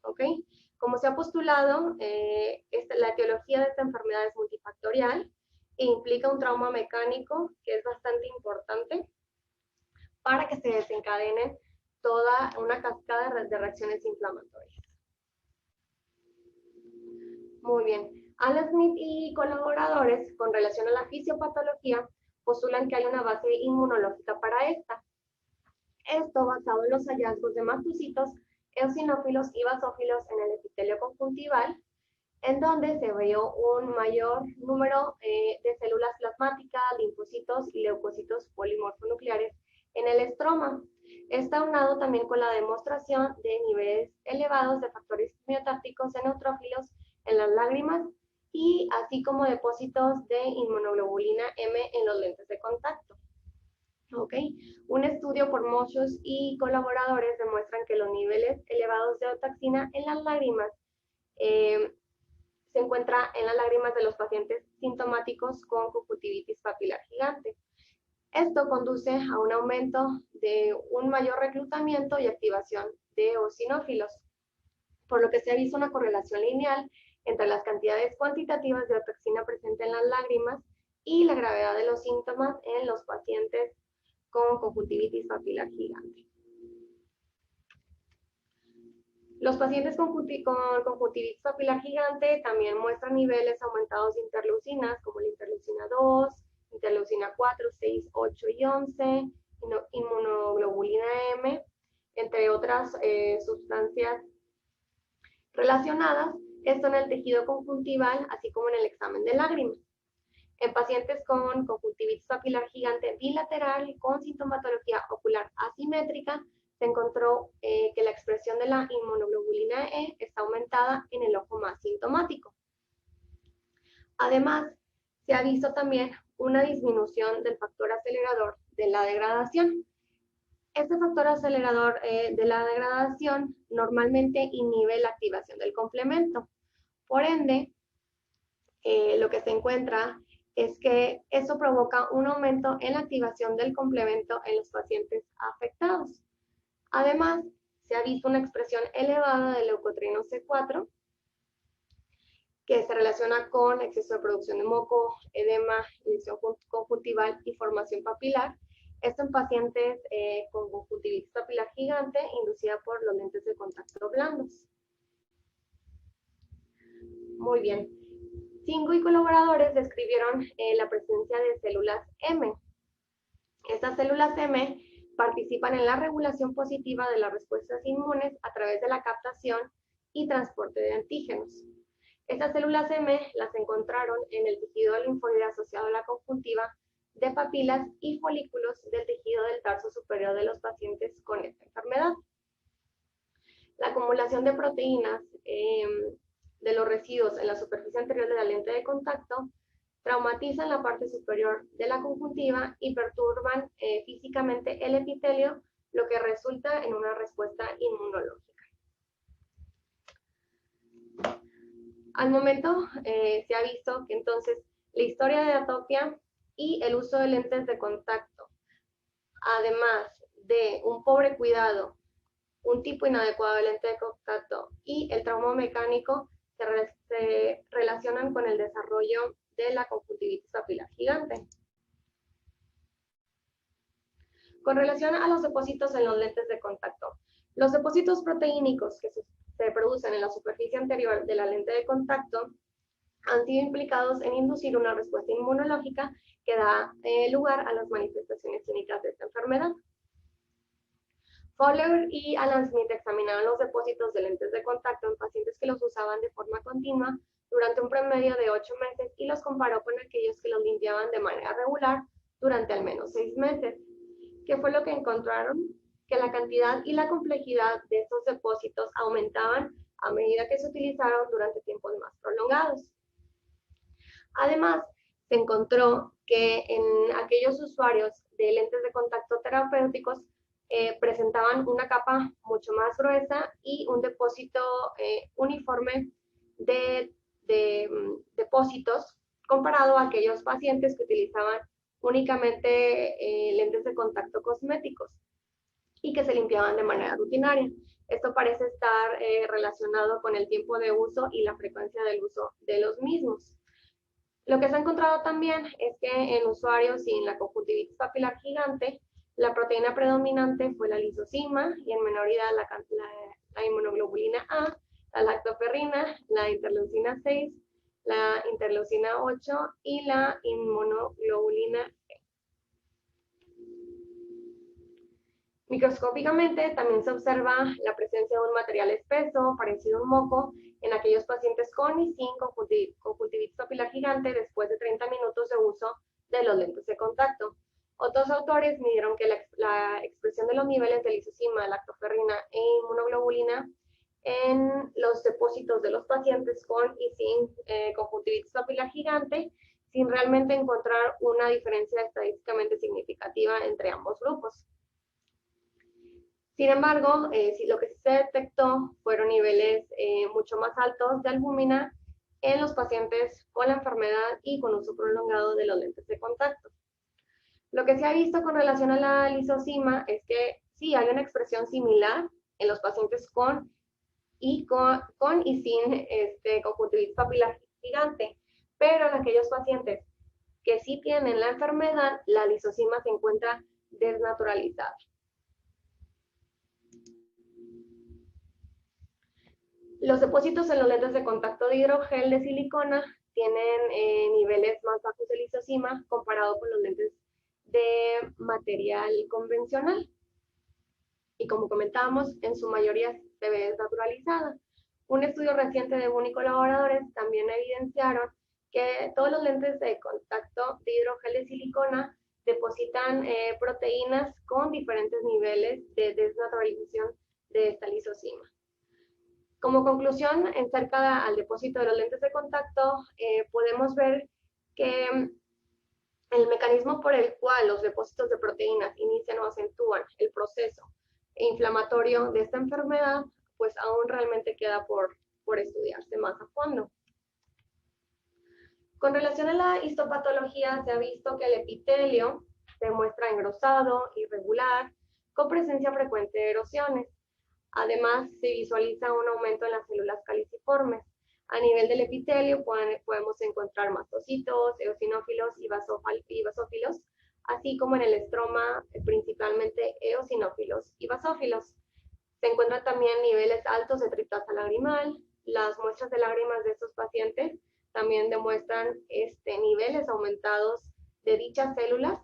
¿Ok? Como se ha postulado, la etiología de esta enfermedad es multifactorial e implica un trauma mecánico que es bastante importante para que se desencadene toda una cascada de reacciones inflamatorias. Muy bien. Alan Smith y colaboradores, con relación a la fisiopatología, postulan que hay una base inmunológica para esta. Esto basado en los hallazgos de mastocitos, eosinófilos y basófilos en el epitelio conjuntival, en donde se vio un mayor número de células plasmáticas, linfocitos y leucocitos polimorfonucleares en el estroma. Está aunado también con la demostración de niveles elevados de factores quimiotácticos en neutrófilos en las lágrimas y así como depósitos de inmunoglobulina M en los lentes de contacto. ¿Okay? Un estudio por Moschus y colaboradores demuestran que los niveles elevados de otaxina en las lágrimas se encuentra en las lágrimas de los pacientes sintomáticos con conjuntivitis papilar gigante. Esto conduce a un aumento de un mayor reclutamiento y activación de eosinófilos, por lo que se ha visto una correlación lineal entre las cantidades cuantitativas de otaxina presente en las lágrimas y la gravedad de los síntomas en los pacientes con conjuntivitis papilar gigante. Los pacientes con conjuntivitis papilar gigante también muestran niveles aumentados de interleucinas, como la interleucina 2, interleucina 4, 6, 8 y 11, inmunoglobulina M, entre otras sustancias relacionadas, esto en el tejido conjuntival, así como en el examen de lágrimas. En pacientes con conjuntivitis papilar gigante bilateral con sintomatología ocular asimétrica, se encontró que la expresión de la inmunoglobulina E está aumentada en el ojo más sintomático. Además, se ha visto también una disminución del factor acelerador de la degradación. Este factor acelerador de la degradación normalmente inhibe la activación del complemento. Por ende, lo que se encuentra es que eso provoca un aumento en la activación del complemento en los pacientes afectados. Además, se ha visto una expresión elevada de leucotrieno C4 que se relaciona con exceso de producción de moco, edema, lesión conjuntival y formación papilar. Esto en pacientes con conjuntivitis papilar gigante inducida por los lentes de contacto blandos. Muy bien. Singo y colaboradores describieron la presencia de células M. Estas células M participan en la regulación positiva de las respuestas inmunes a través de la captación y transporte de antígenos. Estas células M las encontraron en el tejido linfoide asociado a la conjuntiva de papilas y folículos del tejido del tarso superior de los pacientes con esta enfermedad. La acumulación de proteínas de los residuos en la superficie anterior de la lente de contacto traumatizan la parte superior de la conjuntiva y perturban físicamente el epitelio, lo que resulta en una respuesta inmunológica. Al momento se ha visto que entonces la historia de atopia y el uso de lentes de contacto, además de un pobre cuidado, un tipo inadecuado de lente de contacto y el trauma mecánico, se relacionan con el desarrollo de la conjuntivitis papilar gigante. Con relación a los depósitos en los lentes de contacto, los depósitos proteínicos que se producen en la superficie anterior de la lente de contacto han sido implicados en inducir una respuesta inmunológica que da lugar a las manifestaciones clínicas de esta enfermedad. Fowler y Alan Smith examinaron los depósitos de lentes de contacto en pacientes que los usaban de forma continua durante un promedio de 8 meses y los comparó con aquellos que los limpiaban de manera regular durante al menos 6 meses. ¿Qué fue lo que encontraron? Que la cantidad y la complejidad de estos depósitos aumentaban a medida que se utilizaron durante tiempos más prolongados. Además, se encontró que en aquellos usuarios de lentes de contacto terapéuticos presentaban una capa mucho más gruesa y un depósito uniforme de depósitos comparado a aquellos pacientes que utilizaban únicamente lentes de contacto cosméticos y que se limpiaban de manera rutinaria. Esto parece estar relacionado con el tiempo de uso y la frecuencia del uso de los mismos. Lo que se ha encontrado también es que en usuarios sin la conjuntivitis papilar gigante, la proteína predominante fue la lisozima y en menoridad la inmunoglobulina A, la lactoferrina, la interleucina 6, la interleucina 8 y la inmunoglobulina E. Microscópicamente también se observa la presencia de un material espeso, parecido a un moco, en aquellos pacientes con y sin conjuntivitis papilar gigante después de 30 minutos de uso de los lentes de contacto. Otros autores midieron que la expresión de los niveles de lisozima, lactoferrina e inmunoglobulina en los depósitos de los pacientes con y sin conjuntivitis papilar gigante, sin realmente encontrar una diferencia estadísticamente significativa entre ambos grupos. Sin embargo, lo que sí se detectó fueron niveles mucho más altos de albúmina en los pacientes con la enfermedad y con uso prolongado de los lentes de contacto. Lo que se ha visto con relación a la lisozima es que sí hay una expresión similar en los pacientes con y sin conjuntivitis papilar gigante, pero en aquellos pacientes que sí tienen la enfermedad, la lisozima se encuentra desnaturalizada. Los depósitos en los lentes de contacto de hidrogel de silicona tienen niveles más bajos de lisozima comparado con los lentes de material convencional. Y como comentábamos, en su mayoría se ve desnaturalizada. Un estudio reciente de Boone y colaboradores también evidenciaron que todos los lentes de contacto de hidrogel de silicona depositan proteínas con diferentes niveles de desnaturalización de esta lisozima. Como conclusión, cerca al depósito de los lentes de contacto, podemos ver que el mecanismo por el cual los depósitos de proteínas inician o acentúan el proceso inflamatorio de esta enfermedad, pues aún realmente queda por estudiarse más a fondo. Con relación a la histopatología, se ha visto que el epitelio se muestra engrosado, irregular, con presencia frecuente de erosiones. Además, se visualiza un aumento en las células caliciformes. A nivel del epitelio podemos encontrar mastocitos, eosinófilos y basófilos, así como en el estroma principalmente eosinófilos y basófilos. Se encuentran también niveles altos de tritasa lagrimal. Las muestras de lágrimas de estos pacientes también demuestran niveles aumentados de dichas células,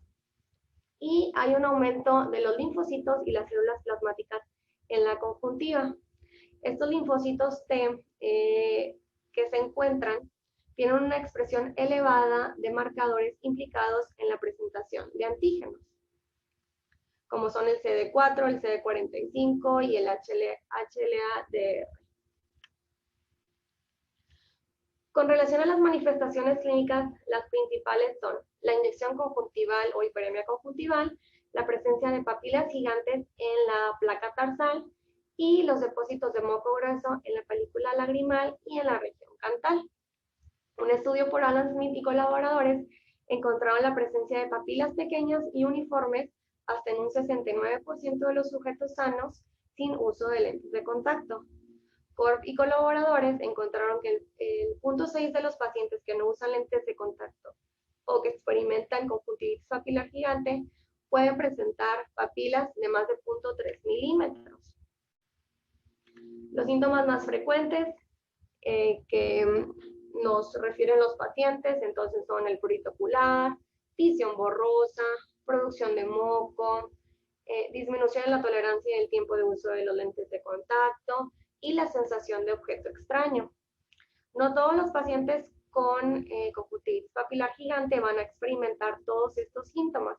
y hay un aumento de los linfocitos y las células plasmáticas en la conjuntiva. Estos linfocitos T que se encuentran tienen una expresión elevada de marcadores implicados en la presentación de antígenos, como son el CD4, el CD45 y el HLA-DR. Con relación a las manifestaciones clínicas, las principales son la inyección conjuntival o hiperemia conjuntival, la presencia de papilas gigantes en la placa tarsal y los depósitos de moco grueso en la película lagrimal y en la región cantal. Un estudio por Alan Smith y colaboradores encontraron la presencia de papilas pequeñas y uniformes hasta en un 69% de los sujetos sanos sin uso de lentes de contacto. Corp y colaboradores encontraron que el 0.6 de los pacientes que no usan lentes de contacto o que experimentan conjuntivitis papilar gigante pueden presentar papilas de más de 0.3 milímetros. Los síntomas más frecuentes que nos refieren los pacientes entonces son el prurito ocular, visión borrosa, producción de moco, disminución en la tolerancia y el tiempo de uso de los lentes de contacto, y la sensación de objeto extraño. No todos los pacientes con conjuntivitis papilar gigante van a experimentar todos estos síntomas,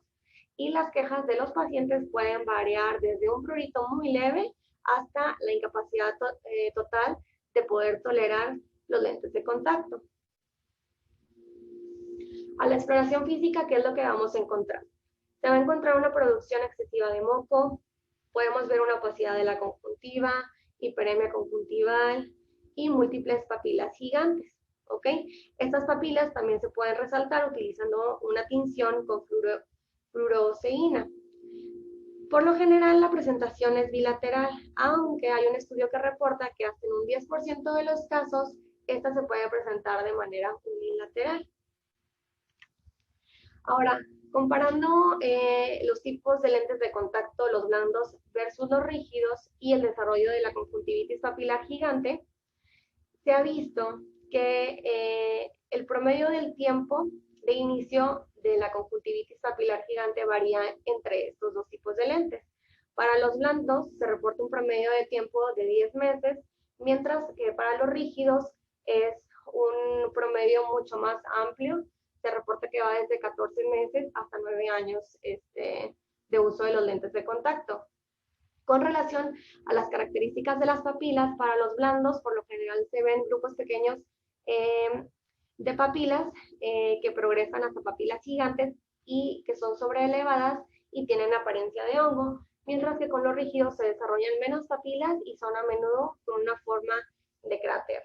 y las quejas de los pacientes pueden variar desde un prurito muy leve hasta la incapacidad total de poder tolerar los lentes de contacto. A la exploración física, ¿qué es lo que vamos a encontrar? Se va a encontrar una producción excesiva de moco, podemos ver una opacidad de la conjuntiva, hiperemia conjuntival y múltiples papilas gigantes, ¿ok? Estas papilas también se pueden resaltar utilizando una tinción con fluoroceína. Por lo general, la presentación es bilateral, aunque hay un estudio que reporta que hasta en un 10% de los casos, esta se puede presentar de manera unilateral. Ahora, comparando los tipos de lentes de contacto, los blandos versus los rígidos y el desarrollo de la conjuntivitis papilar gigante, se ha visto que el promedio del tiempo de inicio de la conjuntivitis papilar gigante varía entre estos dos tipos de lentes. Para los blandos se reporta un promedio de tiempo de 10 meses, mientras que para los rígidos es un promedio mucho más amplio. Se reporta que va desde 14 meses hasta 9 años de uso de los lentes de contacto. Con relación a las características de las papilas, para los blandos, por lo general se ven grupos pequeños de papilas que progresan hasta papilas gigantes y que son sobreelevadas y tienen apariencia de hongo, mientras que con los rígidos se desarrollan menos papilas y son a menudo con una forma de cráter.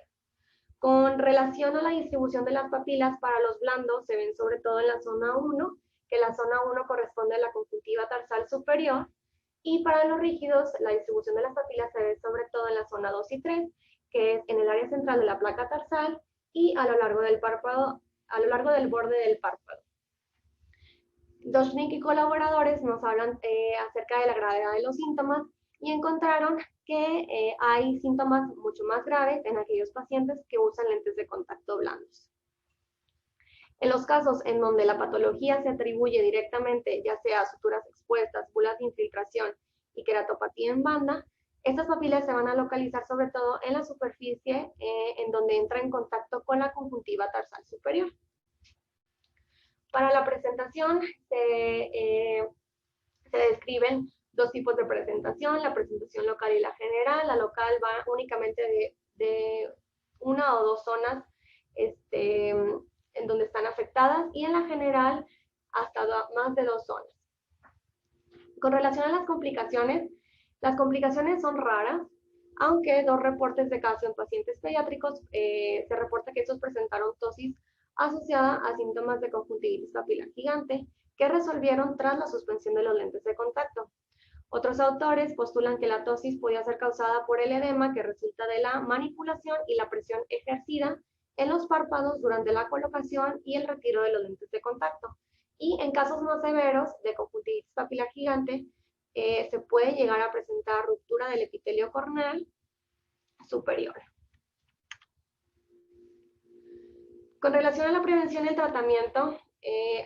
Con relación a la distribución de las papilas, para los blandos se ven sobre todo en la zona 1, que la zona 1 corresponde a la conjuntiva tarsal superior, y para los rígidos la distribución de las papilas se ve sobre todo en la zona 2 y 3, que es en el área central de la placa tarsal y a lo largo del párpado, a lo largo del borde del párpado. Doshnik y colaboradores nos hablan acerca de la gravedad de los síntomas y encontraron que hay síntomas mucho más graves en aquellos pacientes que usan lentes de contacto blandos. En los casos en donde la patología se atribuye directamente, ya sea a suturas expuestas, bulas de infiltración y queratopatía en banda, estas papilas se van a localizar sobre todo en la superficie en donde entra en contacto con la conjuntiva tarsal superior. Para la presentación se describen dos tipos de presentación, la presentación local y la general. La local va únicamente de una o dos zonas en donde están afectadas, y en la general hasta más de 2 zonas. Con relación a las complicaciones son raras, aunque 2 reportes de caso en pacientes pediátricos se reporta que estos presentaron tosis asociada a síntomas de conjuntivitis papilar gigante que resolvieron tras la suspensión de los lentes de contacto. Otros autores postulan que la ptosis podía ser causada por el edema que resulta de la manipulación y la presión ejercida en los párpados durante la colocación y el retiro de los lentes de contacto. Y en casos más severos de conjuntivitis papilar gigante, se puede llegar a presentar ruptura del epitelio corneal superior. Con relación a la prevención y el tratamiento,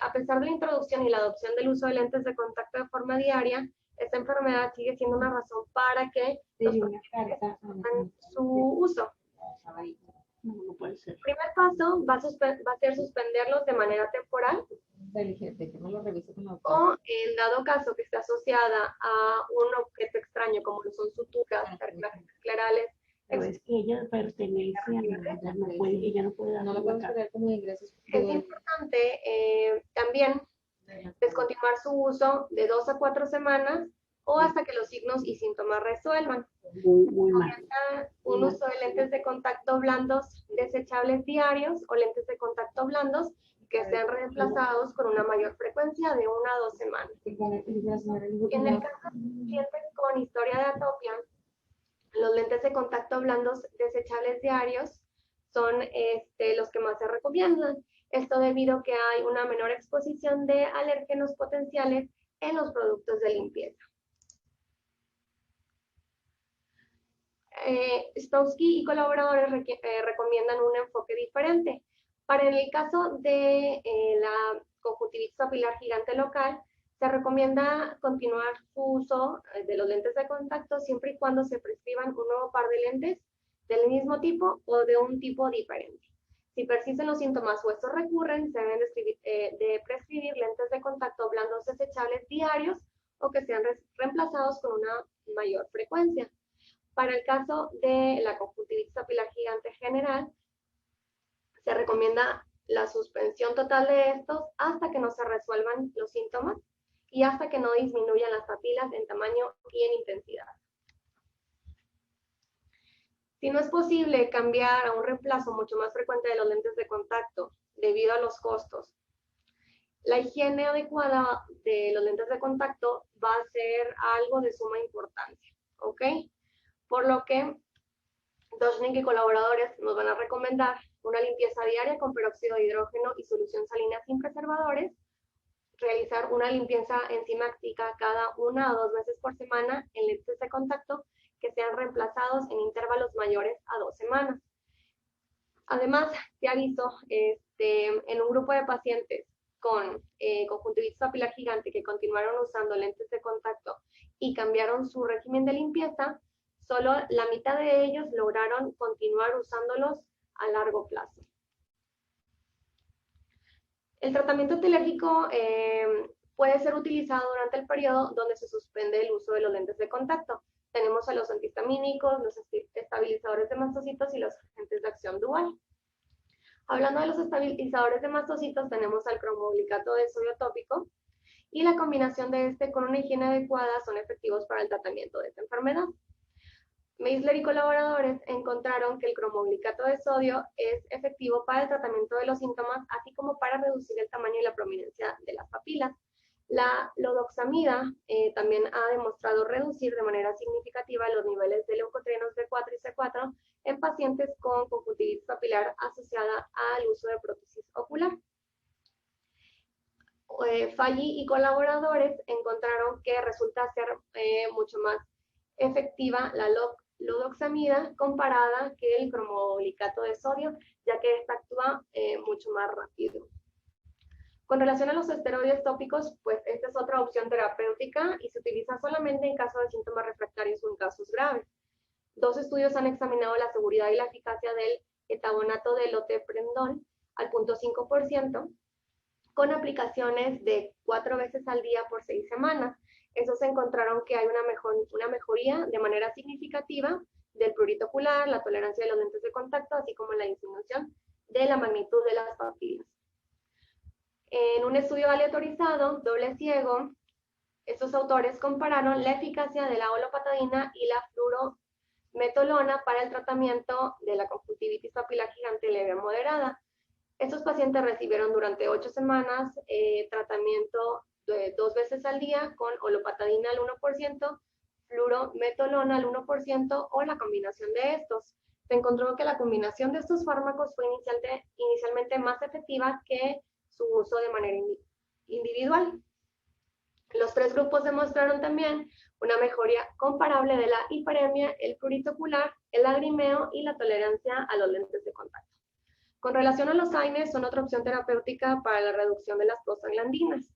a pesar de la introducción y la adopción del uso de lentes de contacto de forma diaria, esta enfermedad sigue siendo una razón para que los pacientes hagan su uso. No puede ser. El primer paso va a ser suspenderlos de manera temporal o, en dado caso que esté asociada a un objeto extraño como lo son suturas, cartilajes esclerales. Pero es que ella pertenece a ella no puede dar No lo podemos tener como ingresos. Es importante también descontinuar su uso de 2 a 4 semanas o hasta que los signos y síntomas resuelvan. muy mal. Un uso de lentes de contacto blandos desechables diarios o lentes de contacto blandos que sean reemplazados con una mayor frecuencia de 1 a 2 semanas. En el caso de pacientes con historia de atopia, los lentes de contacto blandos desechables diarios son los que más se recomiendan. Esto debido a que hay una menor exposición de alérgenos potenciales en los productos de limpieza. Stowski y colaboradores recomiendan un enfoque diferente. Para el caso de la conjuntivitis papilar gigante local, se recomienda continuar su uso de los lentes de contacto siempre y cuando se prescriban un nuevo par de lentes del mismo tipo o de un tipo diferente. Si persisten los síntomas o estos recurren, se deben de prescribir lentes de contacto blandos desechables diarios o que sean reemplazados con una mayor frecuencia. Para el caso de la conjuntivitis papilar gigante general, se recomienda la suspensión total de estos hasta que no se resuelvan los síntomas y hasta que no disminuyan las papilas en tamaño y en intensidad. Si no es posible cambiar a un reemplazo mucho más frecuente de los lentes de contacto debido a los costos, la higiene adecuada de los lentes de contacto va a ser algo de suma importancia, ¿ok? Por lo que Doshnik y colaboradores nos van a recomendar una limpieza diaria con peróxido de hidrógeno y solución salina sin preservadores, realizar una limpieza enzimática cada 1 a 2 veces por semana en lentes de contacto que sean reemplazados en intervalos mayores a 2 semanas. Además, se ha visto en un grupo de pacientes con conjuntivitis papilar gigante que continuaron usando lentes de contacto y cambiaron su régimen de limpieza, solo la mitad de ellos lograron continuar usándolos a largo plazo. El tratamiento antialérgico puede ser utilizado durante el periodo donde se suspende el uso de los lentes de contacto. Tenemos a los antihistamínicos, los estabilizadores de mastocitos y los agentes de acción dual. Hablando de los estabilizadores de mastocitos, tenemos al cromoglicato de sodio tópico y la combinación de este con una higiene adecuada son efectivos para el tratamiento de esta enfermedad. Meisler y colaboradores encontraron que el cromoglicato de sodio es efectivo para el tratamiento de los síntomas, así como para reducir el tamaño y la prominencia de las papilas. La lodoxamida también ha demostrado reducir de manera significativa los niveles de leucotrienos B4 y C4 en pacientes con conjuntivitis papilar asociada al uso de prótesis ocular. Faggi y colaboradores encontraron que resulta ser mucho más efectiva la lodoxamida comparada que el cromoglicato de sodio, ya que esta actúa mucho más rápido. Con relación a los esteroides tópicos, pues esta es otra opción terapéutica y se utiliza solamente en caso de síntomas refractarios o en casos graves. 2 estudios han examinado la seguridad y la eficacia del etabonato de loteprendol al 0.5% con aplicaciones de 4 veces al día por 6 semanas. Esos encontraron que hay una mejoría de manera significativa del prurito ocular, la tolerancia de los lentes de contacto, así como la disminución de la magnitud de las papilas. En un estudio aleatorizado, doble ciego, estos autores compararon la eficacia de la olopatadina y la fluorometolona para el tratamiento de la conjuntivitis papilar gigante leve a moderada. Estos pacientes recibieron durante 8 semanas tratamiento 2 veces al día con olopatadina al 1%, fluorometolona al 1% o la combinación de estos. Se encontró que la combinación de estos fármacos fue inicialmente más efectiva que su uso de manera individual. Los 3 grupos demostraron también una mejoría comparable de la hiperemia, el prurito ocular, el lagrimeo y la tolerancia a los lentes de contacto. Con relación a los AINES, son otra opción terapéutica para la reducción de las prostaglandinas.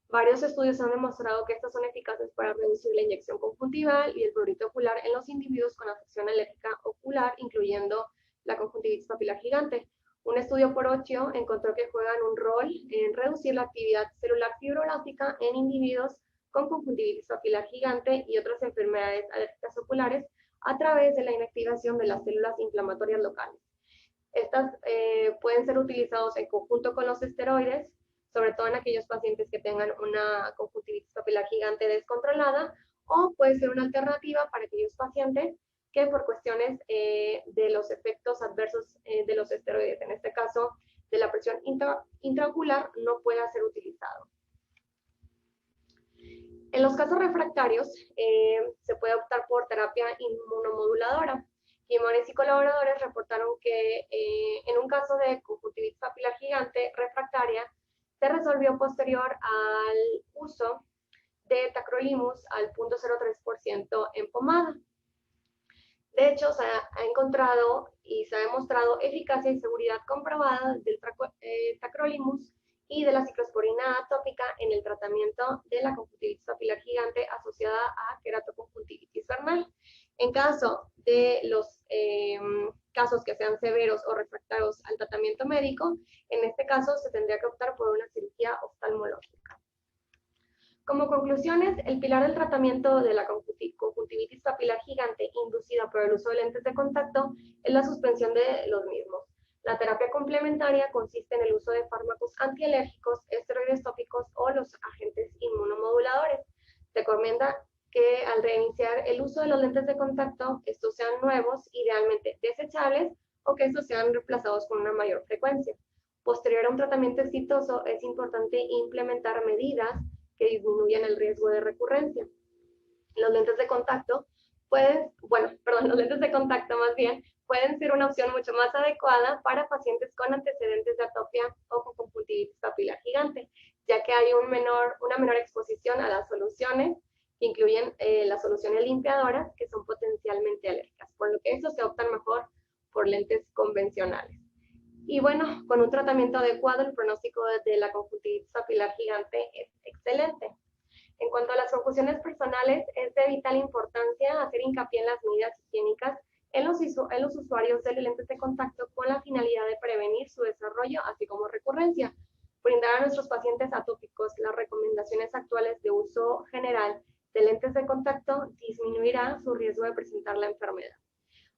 Varios estudios han demostrado que estas son eficaces para reducir la inyección conjuntival y el prurito ocular en los individuos con afección alérgica ocular, incluyendo la conjuntivitis papilar gigante. Un estudio por Occhio encontró que juegan un rol en reducir la actividad celular fibroblástica en individuos con conjuntivitis papilar gigante y otras enfermedades alérgicas oculares a través de la inactivación de las células inflamatorias locales. Estas pueden ser utilizados en conjunto con los esteroides, sobre todo en aquellos pacientes que tengan una conjuntivitis papilar gigante descontrolada, o puede ser una alternativa para aquellos pacientes que por cuestiones de los efectos adversos de los esteroides, en este caso de la presión intraocular, no pueda ser utilizado. En los casos refractarios, se puede optar por terapia inmunomoduladora. Quimones y colaboradores reportaron que en un caso de conjuntivitis papilar gigante refractaria, se resolvió posterior al uso de tacrolimus al 0.03% en pomada. De hecho, se ha encontrado y se ha demostrado eficacia y seguridad comprobada del tacrolimus y de la ciclosporina atópica en el tratamiento de la conjuntivitis papilar gigante asociada a queratoconjuntivitis vernal. En caso de los casos que sean severos o refractarios al tratamiento médico, en este caso se tendría que optar por una cirugía oftalmológica. Como conclusiones, el pilar del tratamiento de la conjuntivitis papilar gigante inducida por el uso de lentes de contacto es la suspensión de los mismos. La terapia complementaria consiste en el uso de fármacos antialérgicos, esteroides tópicos o los agentes inmunomoduladores. Se recomienda que al reiniciar el uso de los lentes de contacto, estos sean nuevos, idealmente desechables, o que estos sean reemplazados con una mayor frecuencia. Posterior a un tratamiento exitoso, es importante implementar medidas que disminuyan el riesgo de recurrencia. Los lentes de contacto los lentes de contacto más bien, pueden ser una opción mucho más adecuada para pacientes con antecedentes de atopia o con conjuntivitis papilar gigante, ya que hay una menor exposición a las soluciones que incluyen las soluciones limpiadoras que son potencialmente alérgicas, por lo que eso se optan mejor por lentes convencionales. Y bueno, con un tratamiento adecuado, el pronóstico de la conjuntivitis papilar gigante es excelente. En cuanto a las conclusiones personales, es de vital importancia hacer hincapié en las medidas higiénicas en los usuarios de lentes de contacto con la finalidad de prevenir su desarrollo, así como recurrencia. Brindar a nuestros pacientes atópicos las recomendaciones actuales de uso general de lentes de contacto disminuirá su riesgo de presentar la enfermedad.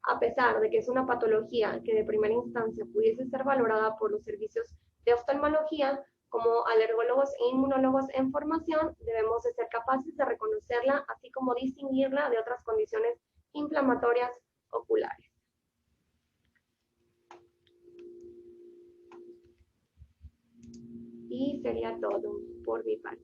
A pesar de que es una patología que de primera instancia pudiese ser valorada por los servicios de oftalmología, como alergólogos e inmunólogos en formación, debemos de ser capaces de reconocerla, así como distinguirla de otras condiciones inflamatorias oculares. Y sería todo por mi parte.